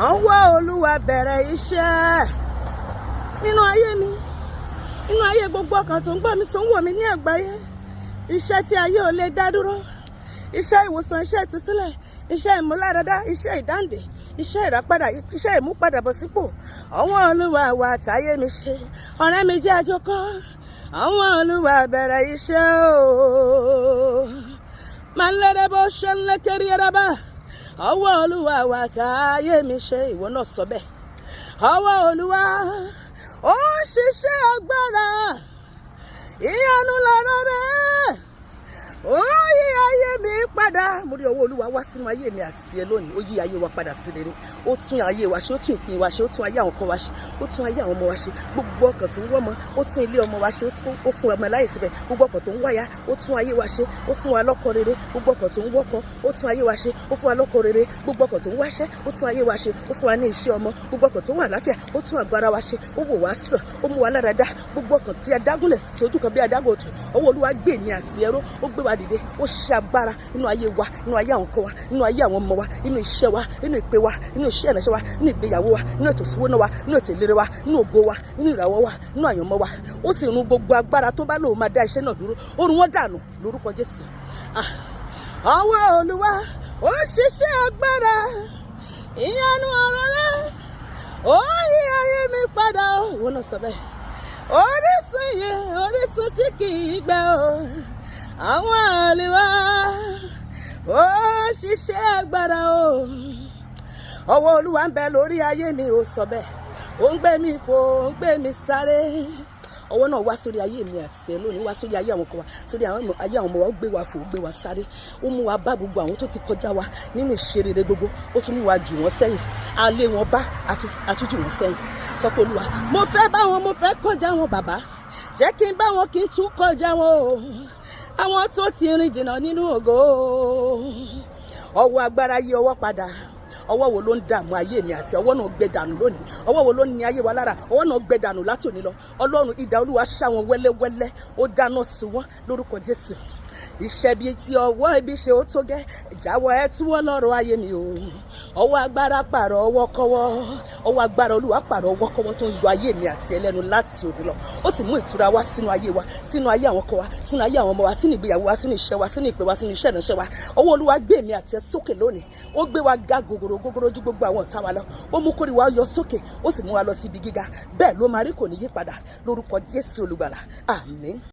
Owo Oluwa bere iṣẹ́ nínú ayé mi, nínú ayé gbogbo ọkàn tó ń gbọ́ mi tó ń wò mí ní àgbáyé. Iṣẹ́ tí ayé ò lè dá dúró, iṣẹ́ ìwòsàn, iṣẹ́ ìtúsílẹ̀, iṣẹ́ ìmúláradá, iṣẹ́ ìdáǹdè, iṣẹ́ ìràpadà, iṣẹ́ ìmúpadàbọ̀sípò. Owo Oluwa wà táyé mi ṣe, ọ̀rẹ́ mi jẹ́ àjọkọ́. Owo Oluwa bere iṣẹ́ o, máa ń lẹ́rẹ́ bó ṣe ń lékèrè ẹ̀rọ bá. Owo Oluwa wà táyé mi ṣe, ìwọ náà sọ bẹ́ẹ̀. Owo Oluwa ó ń ṣiṣẹ́ agbára, ìyanu lọ́rọ̀ rẹ̀, ó yí ayé mi padà. Mo rí Owo Oluwa wá sínú ayé mi àti ẹ lónìí, ó yí ayé wa padà sí rere. Ó tún ayé wa ṣe, ó tún ìpín wa ṣe, ó tún ayé àwọn kan wa ṣe, ó tún ayé àwọn ọmọ wa ṣe. Gbogbo ọkàn tó ń wọ́ ọmọ, ó tún ilé ọmọ wa ṣe, ó fún ọmọ láyè síbẹ̀. Gbogbo ọkàn tó ń wáyà, ó tún ayé wa ṣe, ó fún wa lọ́kọ rere. Gbogbo ọkàn tó ń wọ́kọ, ó tún ayé wa ṣe, ó fún wa lọ́kọ rere. Gbogbo ọkàn tó ń wáṣẹ́, ó tún ayé wa ṣe, ó fún wa ní iṣẹ́ ọmọ. Gbogbo ọkàn tó wà láfíà, ó tún àgọ́ ara wa ṣe, ó wò wá sàn, ó mú wa lára dá. Gbogbo ọkàn tí adágúnlẹ̀ sójú kan bí adágún òtò, Owo Oluwa gbé mi àti ẹrú, ó gbé wa dìde, ó ṣiṣẹ́ agbára nínú ayé wa, nínú ayé àwọn kan wa, nínú ayé àwọn ọmọ wa, nínú iṣẹ́ wa, nínú ìpè wa, nínú iṣẹ́ ìránṣẹ́ wa, nínú ìgbéyàwó wa, nínú ètò ìṣúná wa, nínú ètò ìlera wa, nínú ògo wa, nínú ìràwọ̀ wa, nínú àyànmọ́ wa. Ó sì run gbogbo agbára tó bá lòun máa dá iṣẹ́ náà dúró, ó run wọ́n dànù lórúkọ Jésù. Owo Oluwa ó ṣiṣẹ́ agbára, ìyanu ọ̀rọ̀ rẹ̀, ó yí ayé mi padà. Ìwọ náà sọ bẹ́ẹ̀. Orísun iye, orísun tí kì í gbẹ o. Owo Oluwa ó ṣiṣẹ́ agbára o. Owo Oluwa ń bẹ lórí ayé mi, ó sọ bẹ́ẹ̀. Ó ń gbé mi fò, ó ń gbé mi sáré. Ọwọ́ náà wá sórí ayé mi àti ẹ lónìí, wá sórí ayé àwọn kan wa, sórí ayé àwọn ọmọ wa, ó gbé wa fò, ó gbé wa sáré. Ó mú wa bá gbogbo àwọn tó ti kọjá wa nínú ìṣerere gbogbo, ó tún mú wa jù wọ́n sẹ́yìn. A lé wọn bá, àtújù wọ́n sẹ́yìn. Sọ pé Olúwa, mo fẹ́ bá wọn, mo fẹ́ kọjá wọn bàbá. Jẹ́ kí n bá wọn, kí n tún kọjá wọn o. Àwọn tó ti rìn jìnnà nínú ògo. Ọwọ́ agbára yí ọwọ́ padà. Ọwọ́ wo ló ń dààmú ayé mi àti ọwọ́ náà gbẹ dànù lónìí? Ọwọ́ wo ló ń ní ayé wa lára? Ọwọ́ náà gbẹ dànù látòní lọ. Ọlọ́run idà Olúwa ṣá wọn wẹ́lẹ́wẹ́lẹ́, ó dáná sun wọ́n lórúkọ Jésù. Iṣẹ́ bíi ti ọwọ́ ibi ṣe ó tó gẹ́, ìjáwọ́ ẹ túwọ́ lọ́rọ̀ ayé mi o. Ọwọ́ agbára pààrọ̀ ọwọ́ kọ́wọ́, ọwọ́ agbára Olúwa pààrọ̀ ọwọ́ kọ́wọ́ tó ń yọ ayé mi àti ẹlẹ́nu láti òní lọ. Ó sì mú ìtura wá sínú ayé wa, sínú ayé àwọn kan wa, sínú ayé àwọn ọmọ wa, sínú ìgbéyàwó wa, sínú iṣẹ́ wa, sínú ìpè wa, sínú iṣẹ́ ìránṣẹ́ wa. Ọwọ́ Olúwa gbé mi àti ẹ sókè lónìí. Ó gbé wa ga gògòrò ju gbogbo àwọn ọ̀tá wa lọ. Ó mú kórìí wa yọ sókè, ó sì mú wa lọ sí ibi gíga. Bẹ́ẹ̀ ló máa rí, kò ní yí padà lórúkọ Jésù Olùgbàlà. Àmín.